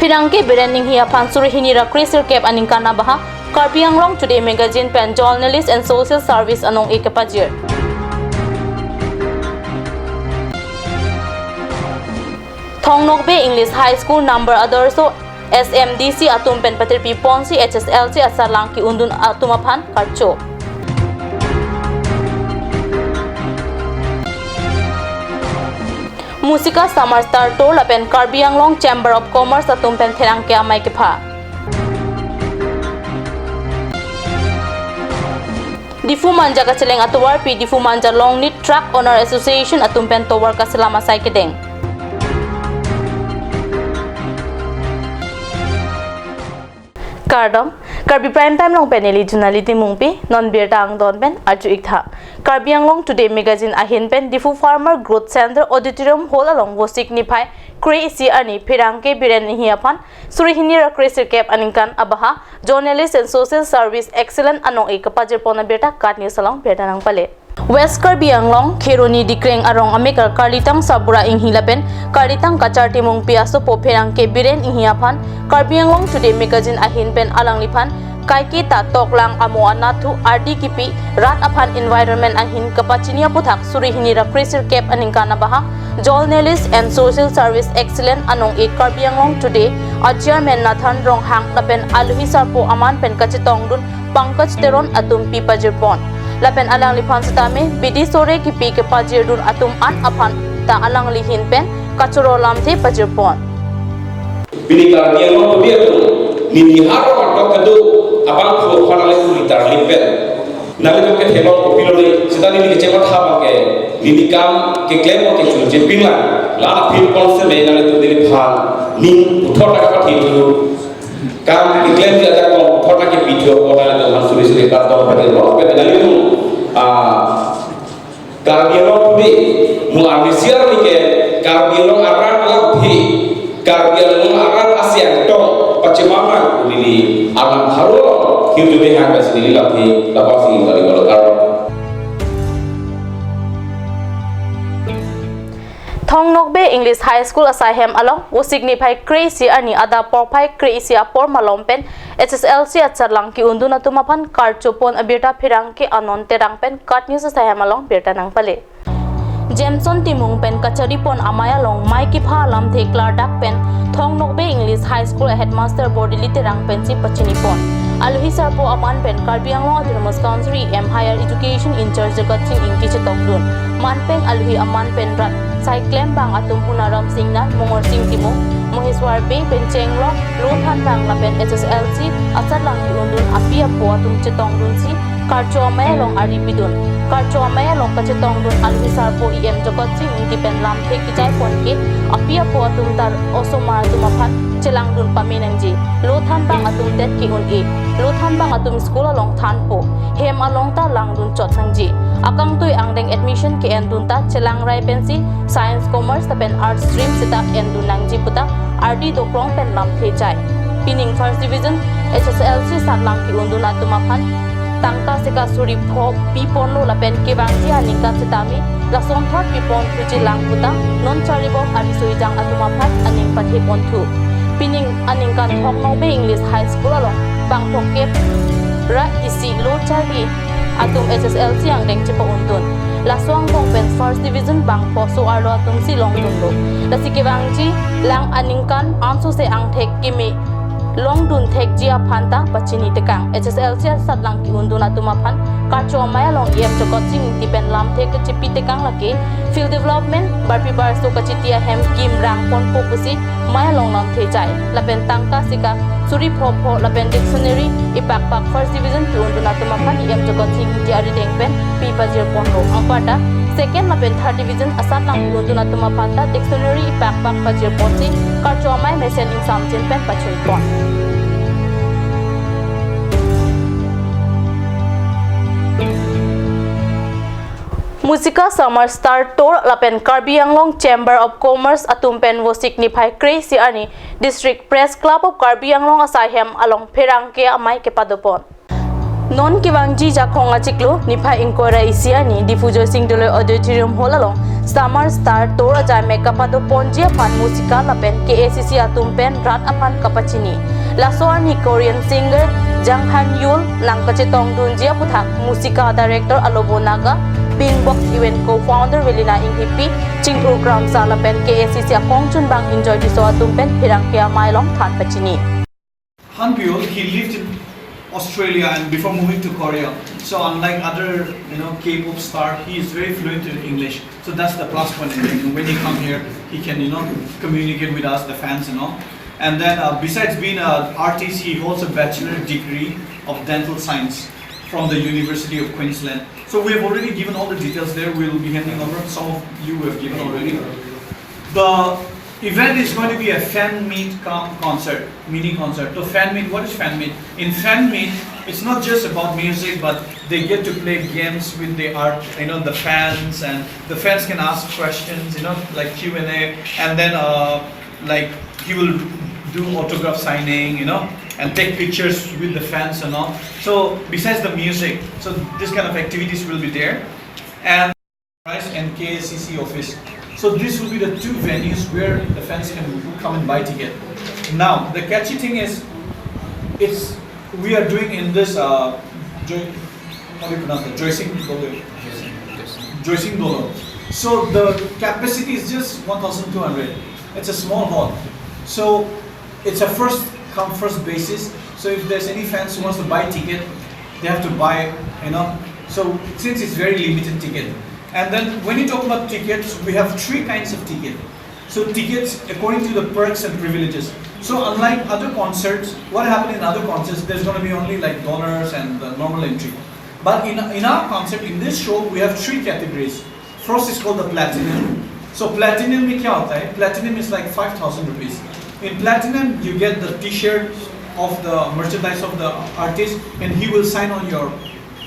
Firangke branding hiya pansuri hinira Chrysler Cap aning kanabaha Karbi Anglong Today Magazine pen journalist and social service anong ikapajir. Thongnokbe English High School number adorso SMDC atum pen patirpi ponsi HSLC asarlang ki undun atumapan karcho. Musika Summer Star Tour lapen Karbi Anglong Chamber of Commerce atum pen therang ke amai ke pha. Difu manja ka celeng atuwar pi Difu manja Long Lead Truck Owner Association atum pen towar ka selama sai kedeng. Kardom Karbi prime time long peneli junaliti mungpi non beer tang don pen aju iktha Karbi Anglong Today Magazine ahin pen Difu Farmer Growth Center Auditorium Hall along wo signify crazy ani firangke biren hiapan surihini ra Chrysler Cap aningkan abaha journalist and social service excellent anong ikapajir pona beta kat news along beta nang pale West Karbi Anglong Kheroni dikreng arong amekar Karlitang Sabura inghilapen Karlitang kachar timung piaso po firangke biren hiapan Karbi Anglong Today Magazine ahin pen alang lipan Kaiki ta toklang amo anatu RDKP rat apan environment ahin kapachinia puthak surihini ra Chrysler Cap aningkana baha journalist and social service excellent anong e Karbi Anglong Today a chairman Nathan rong hang lapen aluhi sarpo aman pen kachitong dun Pankaj Teron atum pi pajirpon lapen alang lipan satame bidi sore ki pi ke pajir dun atum an apan ta alang lihin pen kachuro lamthe pajirpon bini Karbi Anglong Today atum nini haro atok kadu abang ko khana le kulitar lipen nale to ke thelo ko pilole sidani ni ke chema thaba ke nini kam ke claim ke chu je pinla la pin kon se me nale to dili phal nin uthota ka thi tu kam ke claim ke ada ko uthota ke video ko nale to man suri suri ka to pe ro pe nale tu Karbi Anglong Today mu amisiar ni ke Karbi Anglong arat la thi Karbi Anglong arat asian to pachimama nini alam haro hidup di hang sini lagi dapat sini kali kalau Thongnokbe English High School asahem along wo signify crazy ani ada porpai crazy apor malompen HSLC acharlang ki unduna tumapan karchopon abirta firangke anon terangpen kat news asahem along birta nang pale Jameson timung pen kachari pon amaya long Mikey phalam theklar dak pen Thongnokbe English High School headmaster bodili terang pen si pachini pon Aluhi sarpo aman pen Karbi Anglong Autonomous Council Higher Education in charge jagat sing inki chetongdun manpeng aluhi aman pen rat cyclem bang atum punaram singna mongor sing timo moheswar be penchenglo lothan bang la pen HSLC acharlang undun apia po atum chetongdun si karcho amayalong ari bidun karcho amayalong kachetongdun aluhi sarpo em jagat sing inki pen lam thek kijai pon ke apia po atum tar osomar tumaphan chelangdun paminangji lothan bang atum tet ki un e lothan bang atum school along than po hem along ta langdun chotangji akang tui angdeng admission ke endun ta chelang rai pensi science commerce ta pen art stream sita endun nangji puta RD dokrong pen lam thejai pining first division HSLC satlang ki undun atumaphan tangka seka suri pho piponlo la pen ke bangji aningka sitami la somthot pipon thuji lang puta non charibo ari suijang atumaphat aning pathe ponthu pining aningka Thongnokbe English High School along bangpokep ra isi lo chali atum HSLC ang deng chepa undun la swang bong pen first division bangpo so arlo atum si long dundo la sikebangji lang aningkan amsu se ang thek kimi long dun thek jia phanta pachini tekang HSLC satlang ki undun atumaphan karcho maya long em chokotching tipen lam thek chipi tekang lake field development barpi bar so kachitia hem kim rang pon popusi maya long lam thejai lapen tangka sika suri phopho lapen dictionary ipak pak first division ki undun atumaphan em chokotching jari dengpen pipa jer ponro angpata second lapen third division asatlang ki undun atumaphan ta dictionary ipak pak pajir ponsi karcho maya mesen in samchin pen pachul pon Musika Summer Star Tour lapen Karbi Anglong Chamber of Commerce atumpen wo signify crazy ani District Press Club of Karbi Anglong asahem along firangke amai ke padopon non kiwangji jakhonga chiklo niphai inkora isiani Difujo Singdolo Auditorium Hall along Summer Star Tor Ajay Makeup Ado Ponjia Pan Musika Lapen KACC Atumpen Rat Apan Kapachini. Lasoan ni Korean singer Jang Han Yul Langkachetong Dunjia Puthak Musika Director Alobonaga Bingbok event co-founder Velina Inghipi Chingru Gram Salapen KACC Akongchun Bang enjoy diso Atumpen Hirangkia Mailong Than Pachini. Han Byul, he lived in Australia and before moving to Korea. So unlike other, K-pop star, he is very fluent in English. So that's the plus point in him. When he come here, he can, communicate with us, the fans, And then besides being an artist, he holds a bachelor degree of dental science from the University of Queensland. So we have already given all the details there. We'll be handing over. Some of you have given already. The event is going to be a fan meet concert, mini concert. So fan meet, what is fan meet? In fan meet, it's not just about music, but they get to play games with the art, the fans, and the fans can ask questions, like Q&A, and then like he will do autograph signing, and take pictures with the fans and all. So besides the music, so this kind of activities will be there, and KACC office. So this will be the two venues where the fans can come and buy ticket. Now the catchy thing is, we are doing in this how do you pronounce it? Joysing Dolo. So the capacity is just 1,200. It's a small hall. So it's a first come first basis. So if there's any fans who wants to buy ticket, they have to buy, So since it's very limited ticket. And then when you talk about tickets, we have three kinds of ticket. So tickets according to the perks and privileges. So unlike other concerts, what happened in other concerts, there's going to be only like donors and the normal entry. But in our concert, in this show, we have three categories. First is called the platinum. So platinum mein kya hota hai? Platinum is like 5,000 rupees. In platinum, you get the t-shirt of the merchandise of the artist and he will sign on your,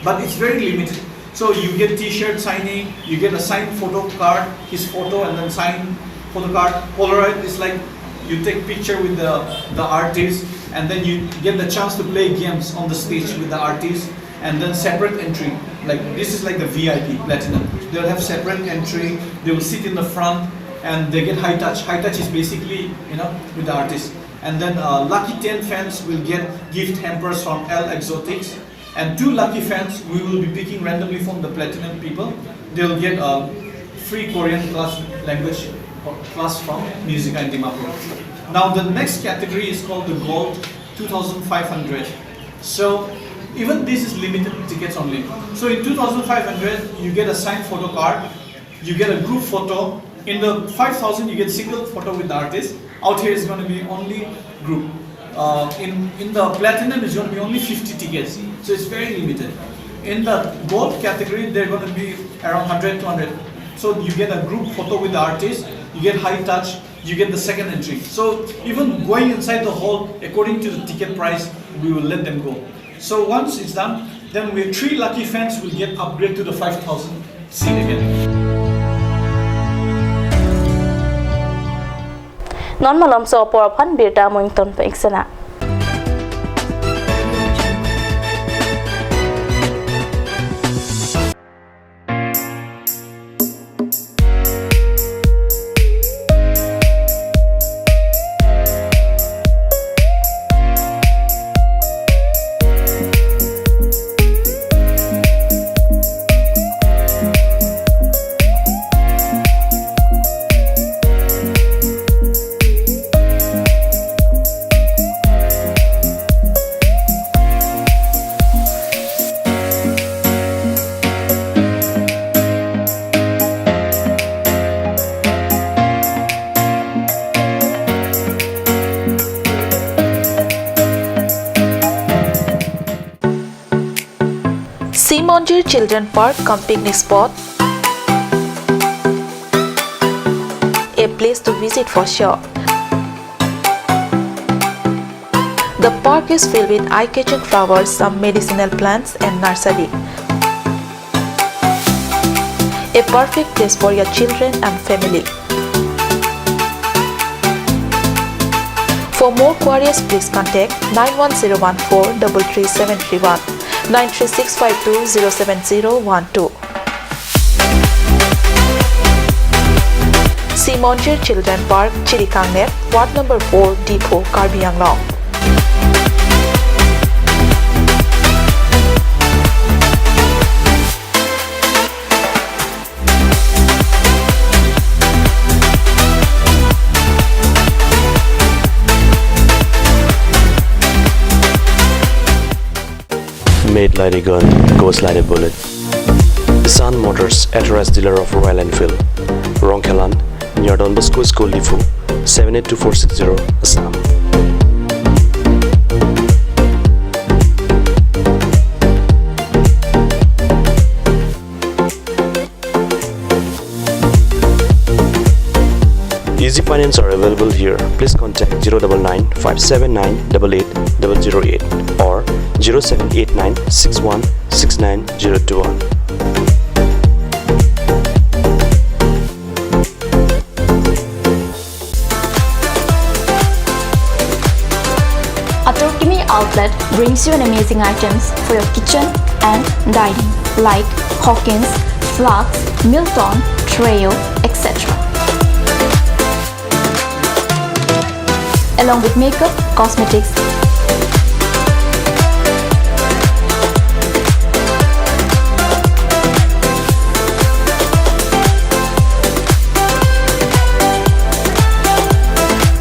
but it's very limited. So you get t-shirt signing, you get a signed photo card, his photo and then signed photo card. Polaroid is like you take picture with the artist and then you get the chance to play games on the stage with the artist and then separate entry. Like this is like the VIP platinum. They'll have separate entry, they will sit in the front and they get high touch. High touch is basically, with the artist. And then lucky 10 fans will get gift hampers from L Exotics. And 2 lucky fans, we will be picking randomly from the platinum people. They'll get a free Korean class language class from Musica in Dimapur. Now the next category is called the Gold 2,500. So even this is limited tickets only. So in 2,500, you get a signed photo card, you get a group photo. In the 5,000, you get single photo with the artist. Out here is going to be only group. In the platinum, it's going to be only 50 tickets. So it's very limited. In the gold category, they're going to be around 100, 200. So you get a group photo with the artist, you get high touch, you get the second entry. So even going inside the hall, according to the ticket price, we will let them go. So once it's done, then we 3 lucky fans will get upgrade to the 5,000 seat again. Non malam so por phan birta moington pa iksana. Simonjir Children Park cum picnic spot, a place to visit for sure. The park is filled with eye-catching flowers, some medicinal plants and nursery. A perfect place for your children and family. For more queries, please contact 91014 33731 93652 07012. Simonjir Children Park, Chirikangnet, Ward number 4, Depot, Karbi Anglong. Made like a gun, goes like a bullet. Sun Motors, authorized dealer of Royal Enfield, Rongkelan, near Don Bosco School Lifu, 782460, Assam. Easy finance are available here. Please contact 099 579 88008 or 0789 61 69021. Atorkimi outlet brings you an amazing items for your kitchen and dining like Hawkins, Flax, Milton, Treo, etc. Along with makeup, cosmetics,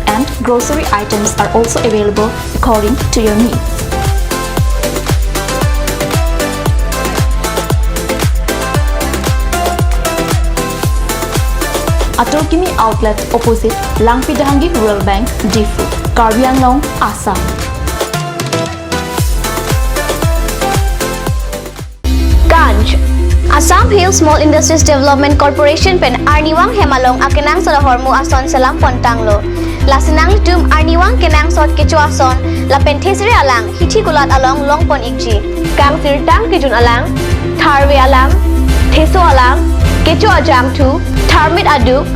and grocery items are also available according to your needs. Atorkimi outlet opposite Langpidahangi Rural Bank, Difu, Karbi Anglong, Assam. Ganj Assam Hill Small Industries Development Corporation pen Arniwang Hemalong akenang sa hormu ason salam pontanglo. Lasinang tum Arniwang kenang sot kecho ason la penthesre alang hithi gulat along longpon ikji. Kang sirtang kijun alang tharwe alang theso alang kecho ajam tu Tharmit aduk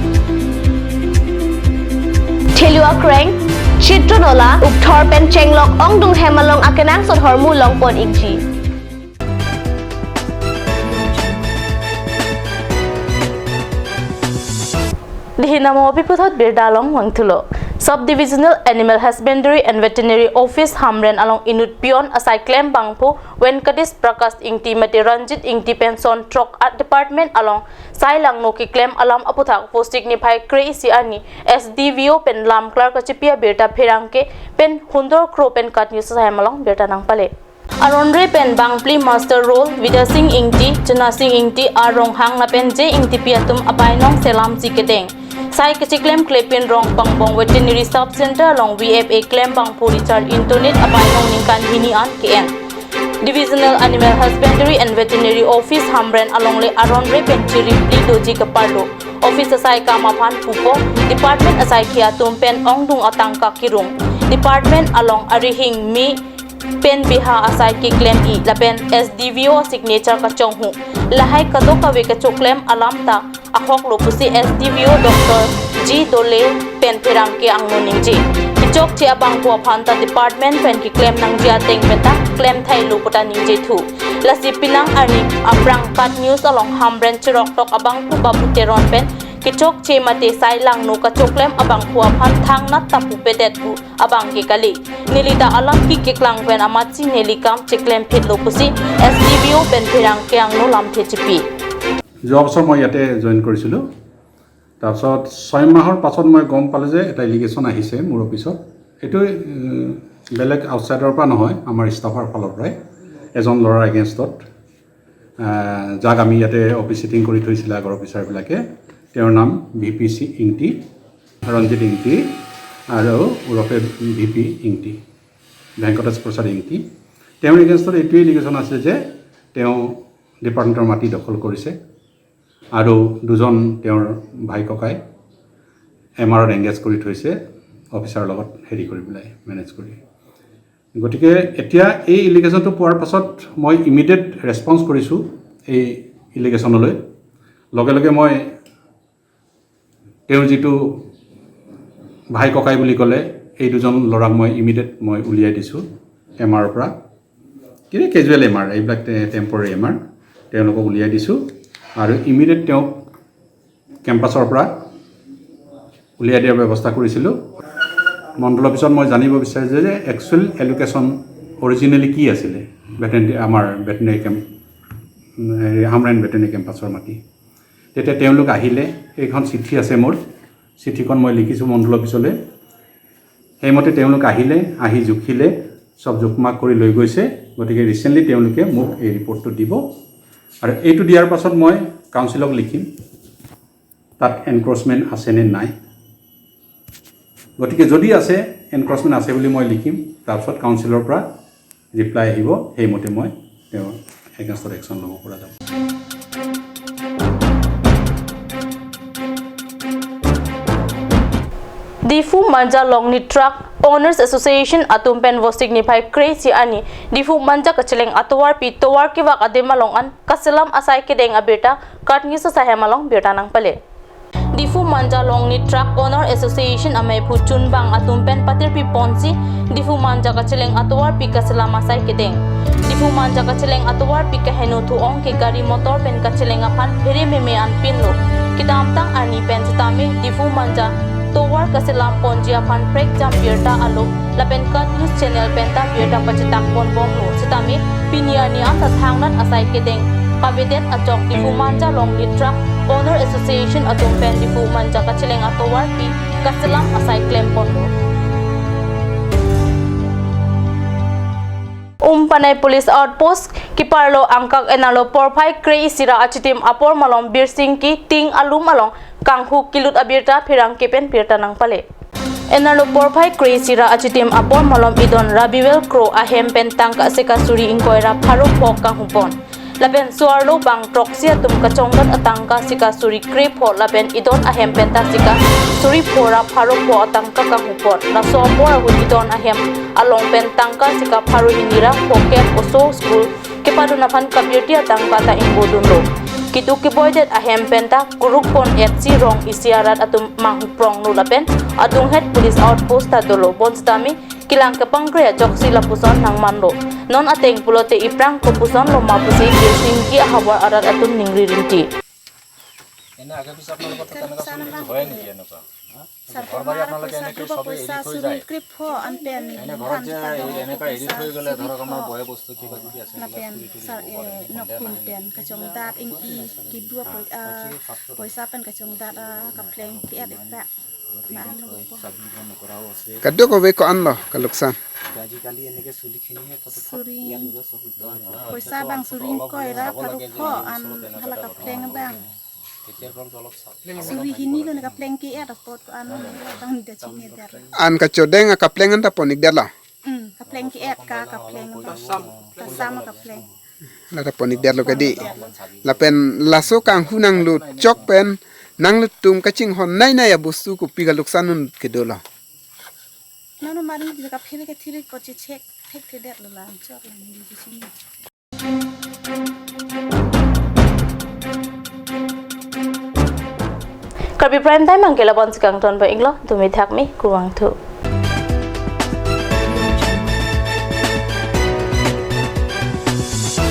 Thelua kreng Chitronola Ukthor pen chenglok ongdung hemalong akenang sot hormu longpon ikji. Lihinamo piputhot birdalong wangthulo. Sub-Divisional Animal Husbandry and Veterinary Office Hamren along Inut Pion asai claim bangpu Venkatis Prakas ingti mati Ranjit ingti pension trok at department along Sailang noki claim alam aputhak postik ni phai kreisi ani SDVO pen lam clerk chipia berta phirangke pen hundor kro pen kat news sai malong berta nang pale Aronre pen bangpli master role Vida Singh ingti Chana Singh ingti arong hang na pen je ingti piatum apainong selam siketeng Sai claim klepin rong pangbong veterinary sub center along VFA claim bang for Richard internet apainong ningkan hini an KN Divisional Animal Husbandry and Veterinary Office Hamren along le Aronre pen chiripli doji kapardo Office asai kamapan pupo Department asai kia tumpen ongdung atangka kirung Department along arihing mi pen biha asai ki claim I lapen SDVO signature ka chonghu lahai kato ka we ka claim alam ta ahok lopusi SDVO Dr. G Dole pen pirang ki ang nuningji ichok chi abang po phanta department pen ki claim nang jia teng peta claim thai luputa ningji thu lasi pinang ani aprang kat news along Hamren chirok tok abang pu babu teron pen kichok che mate sai lang no ka choklem abang pu phan thang na tapu petet bu abang ki kali nilita alam ki keklang pen amachi nelikam cheklem phit lopusi SDVO pen phirang ke ang no lam the chipi job so মই ইয়াতে join কৰিছিলো তাৰপিছত 6 মাহৰ পাছত মই গম পালে যে এটা এলিগেশন আহিছে মোৰ অফিসত এটো বেলেগ আউটসাইডৰ পৰা নহয় আমাৰ ষ্টাফৰ ফালৰ পৰা এজন লৰাৰ এগেইনষ্টত যাক আমি ইয়াতে অফিস সিটিং কৰি থৈছিল আগৰ অফিচাৰ বিলাকে তেওঁৰ নাম ভিপিসি ইংটি ৰঞ্জিত ইংটি আৰু উৰফে ভিপি ইংটি ভেংকটেশ প্ৰসাদ ইংটি তেওঁৰ এগেইনষ্টত এটো এলিগেশন আছে যে তেওঁ ডিপাৰ্টমেণ্টৰ মাটি দখল কৰিছে আৰু দুজন তেওঁৰ ভাই ককাই এমআৰত এংগেজ কৰি থৈছে অফিচাৰৰ লগত হেৰি কৰি পেলাই মেনেজ কৰি গতিকে এতিয়া এই ইলিগেশনটো পোৱাৰ পাছত মই ইমিডিয়েট ৰেসপন্স কৰিছো এই ইলিগেশনলৈ লগে লগে মই তেওঁৰ যেটো ভাই ককাই বুলি ক'লে এই দুজন লৰাক মই ইমিডিয়েট মই উলিয়াই দিছো এমআৰৰ পৰা কিনে কেজুৱেল এমআৰ এইবিলাক টেম্পৰাৰী এমআৰ তেওঁলোকক উলিয়াই দিছো আৰু ইমিডিয়েট তেওঁ কেম্পাছৰ পৰা উলিয়াই দিয়াৰ ব্যৱস্থা কৰিছিলোঁ মণ্ডল অফিচত মই জানিব বিচাৰিছোঁ যে একচুৱেল এলোকেশ্যন অৰিজিনেলি কি আছিলে আমাৰ ভেটেনেৰী কেম্প হামৰাইন ভেটেনেৰী কেম্পাছৰ মাটি তেতিয়া তেওঁলোক আহিলে এইখন চিঠি আছে মোৰ চিঠিখন মই লিখিছোঁ মণ্ডল অফিচলৈ সেইমতে তেওঁলোক আহিলে আহি জুখিলে সব জোখমাখ কৰি লৈ গৈছে গতিকে ৰিচেণ্টলি তেওঁলোকে মোক এই ৰিপৰ্টটো দিব আৰু এইটো দিয়াৰ পাছত মই কাউন্সিলক লিখিম তাত এনক্ৰচমেণ্ট আছে নে নাই গতিকে যদি আছে এনক্ৰচমেণ্ট আছে বুলি মই লিখিম তাৰপিছত কাউন্সিলৰ পৰা ৰিপ্লাই আহিব সেইমতে মই তেওঁৰ এগেইনষ্টত একশ্যন ল'ব পৰা যাব Difu Manja Longni Truck Owners Association Atumpen Vostik Nipai Crazy Ani Difu Manja Kacheleng Atowar Pi Towar Kiwak Ademalong An Kaselam Asai Kedeng Abirta Katngisa Sahemalong Birta Nang Pale Difu Manja Longni Truck Owner Association Amay Puchun Bang Atumpen Patir Pi Ponsi Difu Manja Kacheleng Atowar Pi Kaselam Asai Kedeng Difu Manja Kacheleng Atowar Pi Kahenu Tuong Ke Gari Motor Pen Kacheleng Apan Pere Meme An Pinlo Kitamtang Ani Pen Sitame Difu Manja Towar Kaselam Ponjia Pan Prek Jam Birta Alo Lapen Kat News Channel Penta Birta Pacetak Pon Bomlo Sitame Piniani Am Tathangnan Asai Kedeng Kabidet Achok Difu Manja Longni Truck Owner Association Atumpen Difu Manja Kacheleng Atowar Pi Kaselam Asai Klem Ponlo Panay Police Outpost Kiparlo Angkak Enalo Porpai Krei Sira Achitim Apor Malong Birsing Ki Ting Alum Along Kanghu Kilut Abirta Pirang Kipen Pirta Nang Pale Enalo Porpai Krei Sira Achitim Apor Malong Idon Rabiwel Crow Ahem Pentangka Sekasuri Inkoira Parok Pok Kangupon Lapen Suarlo Bang Proxia Tum Kachongdan Atangka Sekasuri Krep Ho Lapen Idon Ahem Pentasika Suri Pora Parok Po Atangka Kangupon Naso Pora Idon Ahem Along Pentangka Sika Paru Indira Poket Oso School Kepadunapan Kabirti Atangka Ta Ingodunlo Kitu Kiboydet Ahem Penta Kurukpon FC Rong Isiarat Atum Mahuprong Nulapen Adung Head Police Outpost Tadolo Bonstami Kilang Kepangkrea Joksi Lapuson Nang Manlo Non Ateng Pulote Iprang Kopuson Loma Pusi Kirsingki Ahawar Arat Atum Ningri Rinti Kaddo ko be ko anlo kaluksan Poisa bang suring koira paruk po an halaka pleng bang Suri hini lo nakapleng ki at pot ko an bang de chini der an ka chodeng ka plengan ta ponik derla kapleng ki at ka kapleng kasama kapleng la ta ponik derlo ka di la pen laso kang hunang lu chok pen nang lu tum ka ching hon nai na ya bustu ku pi ka luksan nun ke dola Nano mari di ka phele ke thiri ko che check thek the der la chok la ni di chini Karbi Prime Time Angkela Bonsikang Ton Ba Inglo Tumi Thakmi Kurang Thu